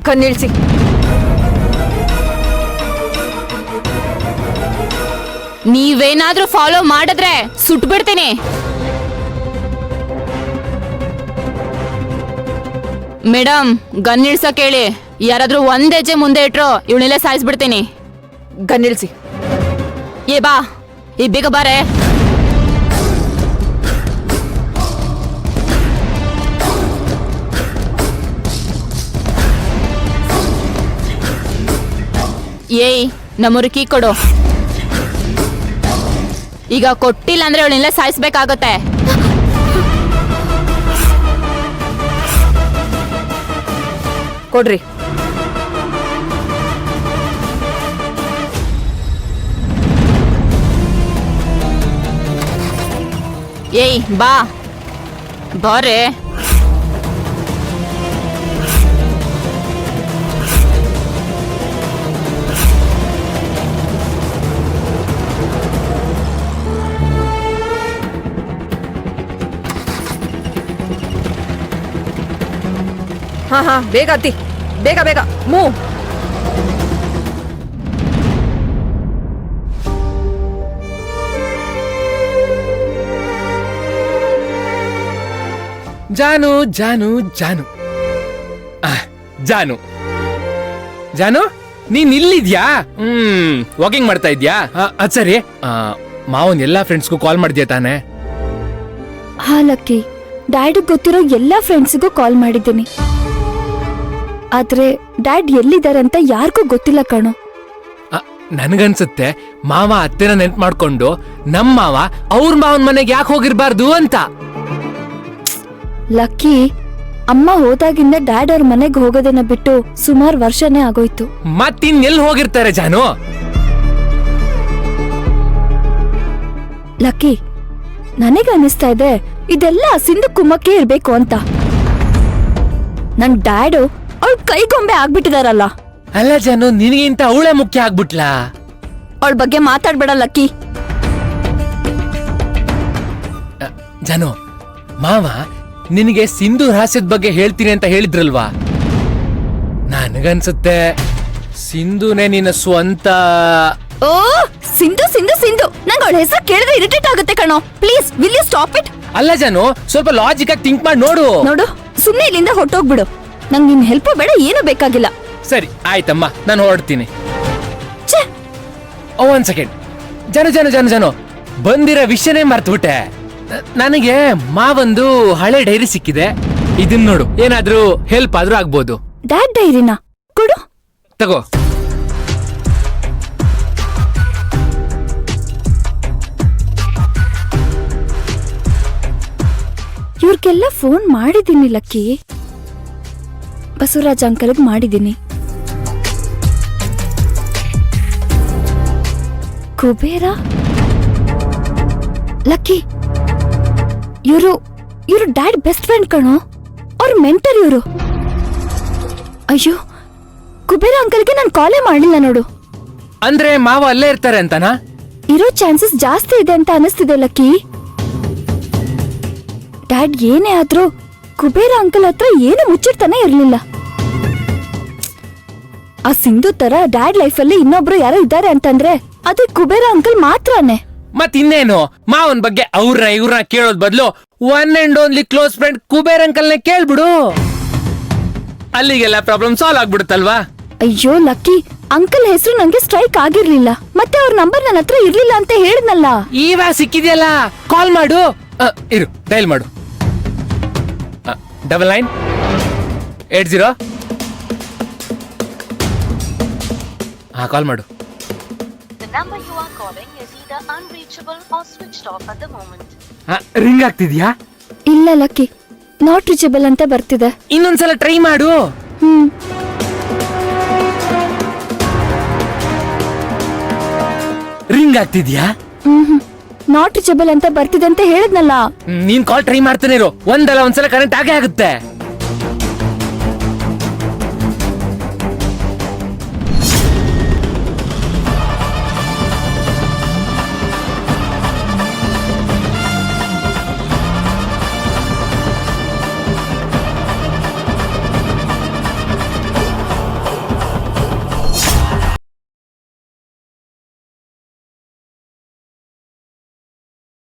ಕಣ್ಣಿಳ್ಸಿ. ನೀವೇನಾದ್ರೂ ಫಾಲೋ ಮಾಡಿದ್ರೆ ಸುಟ್ಬಿಡ್ತೀನಿ. Madam, gun ಇಳ್ಸಕ್ ಹೇಳಿ. ಯಾರಾದ್ರೂ ಒಂದ್ ಹೆಜ್ಜೆ ಮುಂದೆ ಇಟ್ರು ಇವಳನ್ನೆಲ್ಲ ಸಾಯಿಸ್ಬಿಡ್ತೀನಿ. ಕಣ್ಣಿಳ್ಸಿ. ಏ ಬಾ, ಈ ಬೇಗ ಬಾರೆ. ಏಯ್, ನಮ್ಮೂರು ಕೀ ಕೊಡು. ಈಗ ಕೊಟ್ಟಿಲ್ಲ ಅಂದ್ರೆ ಅವಳನ್ನೆಲ್ಲ ಸಾಯಿಸ್ಬೇಕಾಗತ್ತೆ. ಕೊಡ್ರಿ. ಏಯ್ ಬಾ ಬಾರೆ. ಹಾ ಬೇಗ ಹತ್ತಿ. ಬೇಗ ಬೇಗ ಮೂವ್. ಜಾನು ಜಾನು ಜಾನು ಜಾನು ಜಾನು, ನೀನ್ ಇಲ್ಲಿದ್ಯಾ? ವಾಕಿಂಗ್ ಮಾಡ್ತಾ ಇದ್ಯಾ? ಅದ್ ಸರಿ, ಮಾವನ್ ಎಲ್ಲಾ ಫ್ರೆಂಡ್ಸ್ಗೂ ಕಾಲ್ ಮಾಡಿದ್ಯಾ ತಾನೆ? ಹಾ ಲಕ್ಕಿ, ಡ್ಯಾಡಿಗ್ ಗೊತ್ತಿರೋ ಎಲ್ಲಾ ಫ್ರೆಂಡ್ಸಿಗೂ ಕಾಲ್ ಮಾಡಿದ್ದೀನಿ. ಆದ್ರೆ ಡ್ಯಾಡ್ ಎಲ್ಲಿದಾರಂತ ಯಾರಿಗೂ ಗೊತ್ತಿಲ್ಲ ಕಣೋ. ನನ್ಗನ್ಸುತ್ತೆ ಮಾವ ಅತ್ತೆನ ನೆನ್ಪ್ ಮಾಡ್ಕೊಂಡು ನಮ್ ಮಾವ ಅವ್ರ ಮಾವನ್ ಮನೆಗೆ ಯಾಕೆ ಹೋಗಿರ್ಬಾರ್ದು ಅಂತ. ಲಕ್ಕಿ, ಅಮ್ಮ ಹೋದಾಗಿಂದ ಡ್ಯಾಡ್ ಅವ್ರ ಮನೆಗೆ ಹೋಗೋದನ್ನ ಬಿಟ್ಟು ಸುಮಾರು ವರ್ಷನೇ ಆಗೋಯ್ತು. ಮತ್ತಿನ್ ಎಲ್ಲಿ ಹೋಗಿರ್ತಾರೆ ಜಾನು? ಲಕ್ಕಿ, ನನಗನ್ನಿಸ್ತಾ ಇದೆ ಇದೆಲ್ಲ ಸಿಂಧು ಕುಮ್ಮಕ್ಕೆ ಇರ್ಬೇಕು ಅಂತ. ನನ್ ಡ್ಯಾಡು ಅವಳ ಕೈಗೊಂಬೆ ಆಗ್ಬಿಟ್ಟಿದಾರಲ್ಲ. ಅಲ್ಲ ಜಾನು, ನಿನಗಿಂತ ಅವಳೇ ಮುಖ್ಯ ಆಗ್ಬಿಟ್ಲಾ? ಅವಳ ಬಗ್ಗೆ ಮಾತಾಡ್ಬೇಡ ಲಕ್ಕಿ. ಜಾನು, ಮಾವ ನಿನಗೆ ಸಿಂಧು ರಹಸ್ಯದ ಬಗ್ಗೆ ಹೇಳ್ತೀನಿ ಅಂತ ಹೇಳಿದ್ರಲ್ವಾ? ನನಗನ್ಸುತ್ತೆ ಸಿಂಧುನೇ ನಿನ್ನ ಸ್ವಂತ. ಓ ಸಿಂಧು ಸಿಂಧು ಸಿಂಧು, ನಂಗೆ ಅವಳ ಹೆಸರು ಕೇಳಿದ್ರೆ ಇರಿಟೇಟ್ ಆಗುತ್ತೆ ಕಣೋ. Please will you stop it? ಅಲ್ಲ ಜಾನು, ಸ್ವಲ್ಪ ಲಾಜಿಕ್ ಆಗಿ ಥಿಂಕ್ ಮಾಡಿ ನೋಡು. ನೋಡು, ಸುಮ್ನೆ ಇಲ್ಲಿಂದ ಹೊಟ್ಟೋಗ್ಬಿಡು. ನಂಗೆ ನಿನ್ ಹೆಲ್ಪ್ ಬೇಡ, ಏನು ಬೇಕಾಗಿಲ್ಲ. ಸರಿ ಆಯ್ತಮ್ಮ, ನಾನು ಹೊರಡ್ತೀನಿ. ಛೇ, ಒಂದ್ ಸೆಕೆಂಡ್. ಜನ ಬಂದಿರೋ ವಿಷಯನೇ ಮರ್ತ್ಬಿಟ್ಟೆ. ನನಗೆ ಮಾವಂದು ಹಳೆ ಡೈರಿ ಸಿಕ್ಕಿದೆ. ಇದನ್ ನೋಡು, ಏನಾದ್ರೂ ಹೆಲ್ಪ್ ಆದ್ರೂ ಆಗ್ಬೋದು. ಡ್ಯಾಡ್ ಡೈರಿನಾ ಕೊಡು. ತಗೋ. ಇವ್ರಿಗೆಲ್ಲ ಫೋನ್ ಮಾಡಿದ್ದೀನಿ ಲಕ್ಕಿ. ಬಸವರಾಜ್ ಅಂಕಲ್ಗ್ ಮಾಡಿದ್ದೀನಿ. ಕುಬೇರ, ಲಕ್ಕಿ, ಇವರು ಡ್ಯಾಡ್ ಬೆಸ್ಟ್ ಫ್ರೆಂಡ್ ಕಣೋ. ಅವ್ರ ಮೆಂಟರ್ ಇವರು. ಅಯ್ಯೋ, ಕುಬೇರ ಅಂಕಲ್ಗೆ ನಾನು ಕಾಲೇ ಮಾಡಲಿಲ್ಲ ನೋಡು. ಅಂದ್ರೆ ಮಾವ ಅಲ್ಲೇ ಇರ್ತಾರೆ ಅಂತನಾ? ಇರೋ ಚಾನ್ಸಸ್ ಜಾಸ್ತಿ ಇದೆ ಅಂತ ಅನಿಸ್ತಿದೆ ಲಕ್ಕಿ. ಡ್ಯಾಡ್ ಏನೇ ಆದ್ರೂ ಕುಬೇರ ಅಂಕಲ್ ಹತ್ರ ಏನು ಮುಚ್ಚಿಡ್ತಾನೆ ಇರ್ಲಿಲ್ಲ. ಆ ಸಿಂಧು ತರ ಡ್ಯಾಡ್ ಲೈಫಲ್ಲಿ ಇನ್ನೊಬ್ರು ಯಾರೋ ಇದ್ದಾರೆ ಅಂತಂದ್ರೆ ಅದು ಕುಬೇರ ಅಂಕಲ್ ಮಾತ್ರನೇ. ಮತ್ ಇನ್ನೇನು, ಮಾವನ್ ಬಗ್ಗೆ ಇವ್ರನ್ನ ಕೇಳೋದ್ ಬದಲು one and only close friend Kuber ಅಂಕಲ್ನೇ ಕೇಳ್ಬಿಡು. ಅಲ್ಲಿಗೆಲ್ಲ ಪ್ರಾಬ್ಲಮ್ ಸಾಲ್ವ್ ಆಗ್ಬಿಡುತ್ತಲ್ವಾ? ಅಯ್ಯೋ ಲಕ್ಕಿ, ಅಂಕಲ್ ಹೆಸರು ನಂಗೆ ಸ್ಟ್ರೈಕ್ ಆಗಿರ್ಲಿಲ್ಲ. ಮತ್ತೆ ಅವ್ರ ನಂಬರ್ ನನ್ನ ಹತ್ರ ಇರ್ಲಿಲ್ಲ ಅಂತ ಹೇಳಿದ್ನಲ್ಲ. ಇವಾಗ ಸಿಕ್ಕಿದ್ಯಲ್ಲ, ಕಾಲ್ ಮಾಡು. ಇರು, ಡೈಲ್ ಮಾಡು. 9980. ಕಾಲ್ ಮಾಡು. ರಿಂಗ್ ಆಗ್ತಿದ್ಯಾ? ಇಲ್ಲ ಲಕ್ಕಿ, ನಾಟ್ ರೀಚಬಲ್ ಅಂತ ಬರ್ತಿದೆ. ಇನ್ನೊಂದ್ಸಲ ಟ್ರೈ ಮಾಡು. ರಿಂಗ್ ಆಗ್ತಿದ್ಯಾ? ನಾಟ್ ರೀಚಬಲ್ ಅಂತ ಬರ್ತಿದೆ ಅಂತ ಹೇಳಿದ್ನಲ್ಲ. ನೀನ್ ಕಾಲ್ ಟ್ರೈ ಮಾಡ್ತಾನೆ ಇರು, ಒಂದ್ಸಲ ಕನೆಕ್ಟ್ ಆಗೇ ಆಗುತ್ತೆ.